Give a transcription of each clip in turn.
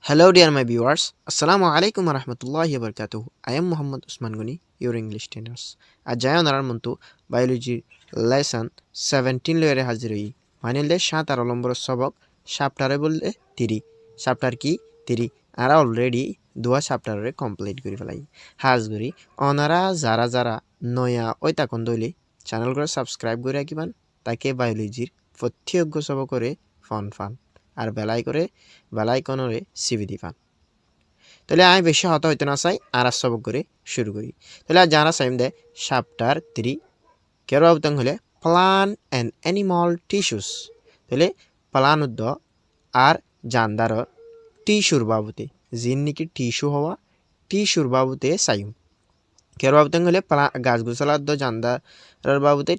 Hello, dear my viewers. Assalamu alaikum warahmatullahi wabarakatuh. I am Muhammad Usman Guni, your English trainers. Ajayan Muntu Biology Lesson 17 লরে হাজির হই মানিলে 17 নম্বর সবক চ্যাপ্টারে বললে 3 chapter কি 3 আর অলরেডি দুয়া চ্যাপ্টারে কমপ্লিট করে ফেলাই হাজ করি অনারা যারা যারা নয়া ওই তাকন দইলে চ্যানেল করে সাবস্ক্রাইব করে রাখিবান তাকে বায়োলজির প্রত্যেক সবক করে ফান আর বেলাইকনরে সিবি দিবান তাহলে আমি বেশি হতা হইতে না চাই আর সবক করে শুরু করি তাহলে যারা চাইম দে চ্যাপ্টার 3 কেরো আবতং হলে প্লান্ট এন্ড অ্যানিমাল টিস্যুস তাহলে প্লান্ট আর জানদারর টিস্যুর বাবুতে জিন নাকি টিস্যু হওয়া টিস্যুর বাবুতে চাইম কেরো আবতং হলে গাছ গোছালার জানদারর বাবুতে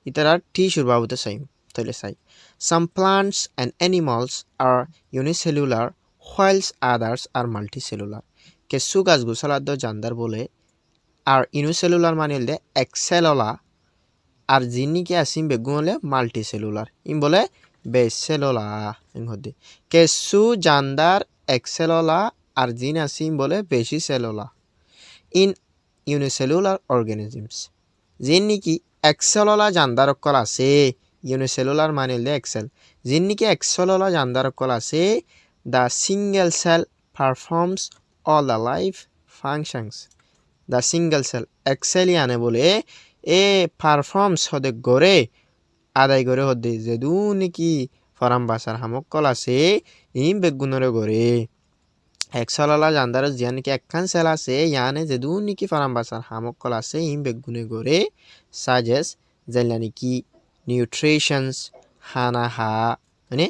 ইতারা টিস্যুর বাবুতে চাইম তাহলে চাই some plants and animals are unicellular whilst others are multicellular কিছু গাছ গোছালার জানদার বলে আর ইউনিসেলুলার মানে হলে এক্সেলুলার আর জিনি কি আসিম বেগুন হলে মাল্টিসেলুলার ইম বলে বেসেলুলার হতে কিছু জানদার এক্সেলুলার আর জিন আসিম বলে বেশি সেলুলার ইন ইউনিসেলুলার অর্গানিজমস জিন নাকি এক্সেলুলার জানদার অকল আছে ইউনিসেলুলার মানে হলে এক্সেল জিন নাকি এক্সেলুলার জানদার অকল আছে the single cell performs all the life functions the single cell এক্সেলিয়ানে বলে এ পারফর্মস হদে গড়ে আদায় করে হদে যেদু নাকি ফরাম বাসার হামকল আছে ইম বেগুনরে গড়ে এক্সেলুলার জানদার জিয়া নাকি একখান সেল আছে ইয়ানে যেদু নাকি ফরাম বাসার হামকল আছে ইম বেগুনে গড়ে সাজেস যেলা নাকি নিউট্রিশনস হানা হা মানে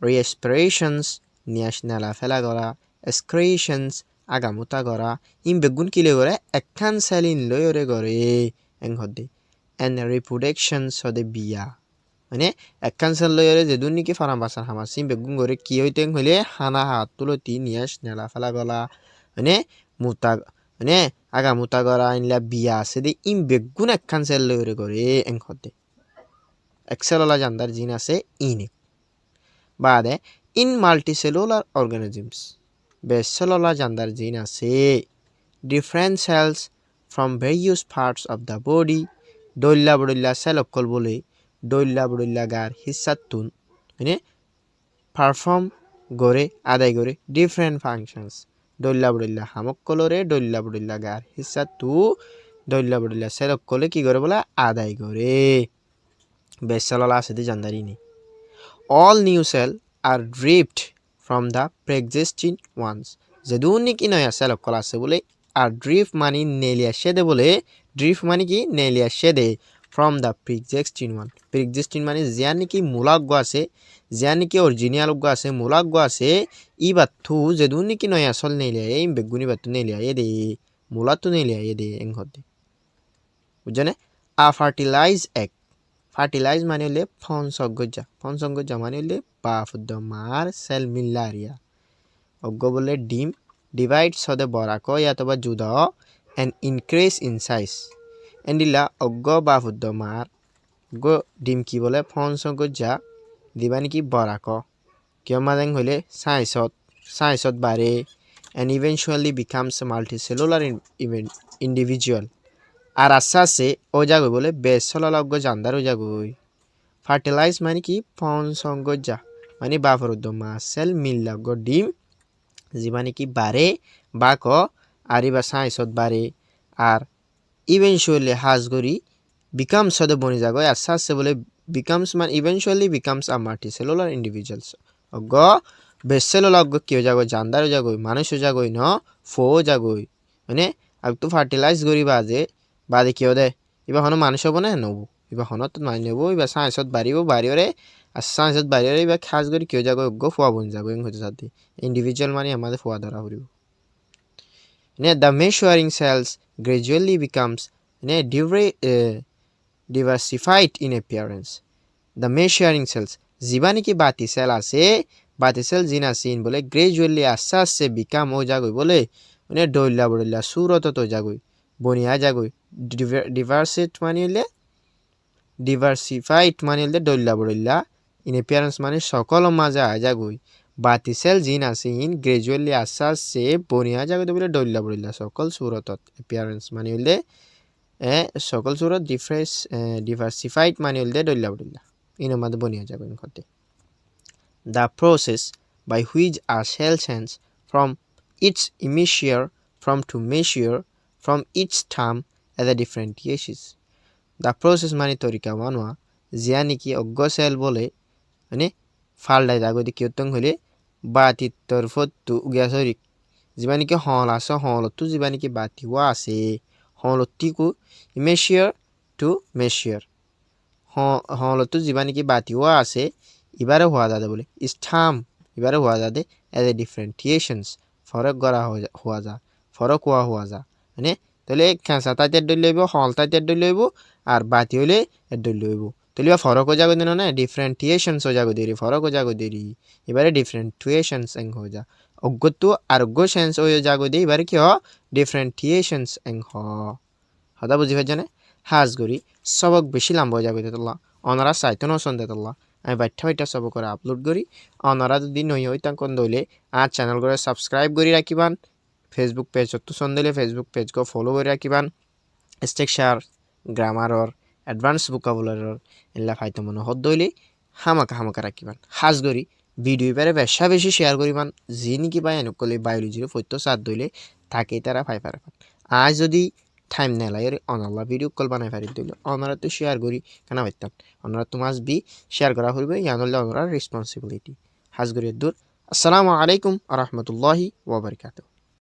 রেসপিরেশনস নিয়াশনালা ফেলা করা এক্সক্রিশনস আগামুতা করা ইম বেগুন কিলে করে একখান সেলিন লয়রে করে এং হদে এন্ড রিপ্রোডাকশনস হদে বিয়া মানে একখান সেল লয়রে যেদুন নাকি ফারাম বাসার হামাস ইম বেগুন করে কি হইতে হইলে হানা হাত তুলতি নিয়াশনালা ফেলা গলা মানে মুতা মানে আগামুতা করা ইনলা বিয়া আছে দে ইম বেগুন একখান সেল লয়রে করে এং হদে এক্সেলুলার জানদার জিন আছে ইনে বাদে ইন মাল্টিসেলুলার অর্গানিজমস বেসেলুলার জানদার জিন আছে different cells from various parts of the body দৈল্লা বডল্লা সেল অকল বলে দৈল্লা বডল্লা গার হিসাতুন মানে পারফর্ম করে আদায় করে ডিফারেন্ট ফাংশনস দৈল্লা বডল্লা হামকলরে দৈল্লা বডল্লা গার হিসাতু দৈল্লা বডল্লা সেল অকলে কি করে বলে আদায় করে বেসেলুলার আছে দি জানদারি নি all new cell are derived from the pre-existing ones যেদুন নাকি নয়া সেল অকল আছে বলে আর ড্রিফ মানে নেলিয়া শেদে বলে ড্রিফ মানে কি নেলিয়া শেদে from the pre-existing one pre-existing মানে জিয়া নাকি মূলাজ্ঞ আছে জিয়া নাকি অরিজিনালজ্ঞ আছে মূলাজ্ঞ আছে ই বাথু যেদুন নাকি নয়া সল নেলিয়া এই বেগুনি বাথু নেলিয়া এ দে মূলাতু নেলিয়া এ দে এং হতে বুঝছনে আ ফার্টিলাইজ এগ ফার্টিলাইজ মানে হলে ফনসংগজ্জা মানে হলে বাফুদ্দ মার সেল মিল্লারিয়া অজ্ঞ বলে ডিম ডিভাইডস হদে বরাক অথবা জুদ এন্ড ইনক্রিজ ইন সাইজ এন্ডিলা অজ্ঞ বাফুদ্দ মার গো ডিম কি বলে ফনসংগজ্জা দিবা নাকি বরাক কিয় মাদেং হলে সাইজত বাড়ে and eventually becomes multicellular individual আর আস্তে আস্তে ও জাগই বলে বেসেলুলার জানদার ও জাগই ফার্টিলাইজ মানে কি ফনসংগজ্জা মানে বাফরুদ্দ মাছ সেল মিল্লাগ ডিম যিবা নাকি বাড়ে বা ক আর ইবা সাইজত বাড়ে আর ইভেনচুয়ালি হাজ করি বিকামস হদে বনি যাগই আস্তে আস্তে বলে বিকামস মানে ইভেনচুয়ালি বিকামস আ মাল্টিসেলুলার ইন্ডিভিজুয়ালস অগ বেসেলুলার কিয় যাগই জানদার ও জাগই মানুষ ও জাগই ন ফো জাগই মানে আগ তো ফার্টিলাইজ করি বাদে কিয় দে ইবা হনো মানুষ হব না নব ইবা হনত মানি নেব ইবা সাইন্সত বাড়িওরে আর সাইন্সত বাড়িওরে ইবা খাস করে কিয় যাগো ফুয়া বন যাগো এং হতে সাথে ইন্ডিভিজুয়াল মানে আমাদের ফুয়া ধরা হরিব নে দ্য মেচুরিং সেলস গ্রাজুয়ালি বিকামস নে diversified in appearance the measuring cells জিবা নাকি বাতি সেল আছে বাতি সেল জিন আছে ইন বলে গ্রাজুয়ালি আস্তে আস্তে বিকাম ও যাগই বলে মানে ডইল্লা বড়ল্লা সুরত তো যাগই বনিয়া যাগই ডিভার্সিফাইড মানে হলে দৈল্লা বড়ল্লা ইন এপিয়ারেন্স মানে সকল মাঝে আজাগই বাতি সেল জিন আছে ইন গ্রাজুয়ালি আস্তে আস্তে বনিয়া জাগতে বলে ডল্লা বলিলা সকল সুরতত অ্যাপিয়ারেন্স মানে হইলে সকল সুরত ডিভার্সিফাইড মানে হইলে ডল্লা বলিলা ইনের মধ্যে বনিয়া যাবে ইনকতে the process by which a cell changes from its immature form to mature from each term as a differentiations the process মানে তরিকা বানোয়া জিয়া নাকি অজ্ঞ সেল বলে মানে ফালদাই দাগদি কিয়তং হলে বাতি তরফতু উগিয়াসরি যিবা নাকি হল আছে হলতো যিবা নাকি বাতিওয়া আছে হলতিকু ইমেচিয়র টু মেচিয়র হলতো যিবা নাকি বাতিওয়া আছে ইবারে হওয়া যাবে বলে স্থাম ইবারে হওয়া যাবে এজ এ ডিফারেন্টিয়েশনস ফরক করা হওয়া যা ফরক হওয়া যা মানে তাহলে খেঁচা তাইতে ডল লইব হল তাইতে ডল লইব আর বাতি হইলে ডল লইব তাহলে ফরকও জাগো দিন না ডিফারেন্টিয়েশনসও জাগো দেরি ফরকও জাগো দেরি এবারে ডিফারেন্টিয়েশনস এং হয়ে যা অজ্ঞত্ব আর অজ্ঞ সেন্স ওই জাগো দিয়ে এবারে কি হ ডিফারেন্টিয়েশনস এং হদা বুঝি পাই জানে হাজ গরি সবক বেশি লাম্ব জাগো দিতে অনারা সাইতন সন্দে তোলা আমি বাইঠা সব করে আপলোড করি অনারা যদি নই হই তাঙ্কন দইলে আর চ্যানেল করে সাবস্ক্রাইব করে রাখিবান ফেসবুক পেজ তো সন্দেলে ফেসবুক পেজ কো ফলো করে রাখিবান স্ট্রাকচার গ্রামারর অ্যাডভান্স ভোকাবুলারির এলা ফাইতো মনে হদ দইলে হামাকা রাখিবান হাজ গরি ভিডিও পারে বেশি শেয়ার করিবান যি নাকি পাই এনুকলে বায়োলজির ফৈত্য সাত দইলে তাকেই তারা ফাই পারে আজ যদি টাইম নেলাইর অনাল্লা ভিডিও কল বানাই পারি দিলে অনারা তো শেয়ার করি কেন পাইতাম অনারা তো মাস বি শেয়ার করা হইবে ইয়ানলে অনারা রেসপন্সিবিলিটি হাজ গরি দূর আসসালামু আলাইকুম আ রহমতুল্লাহি ওয়া বারাকাতুহু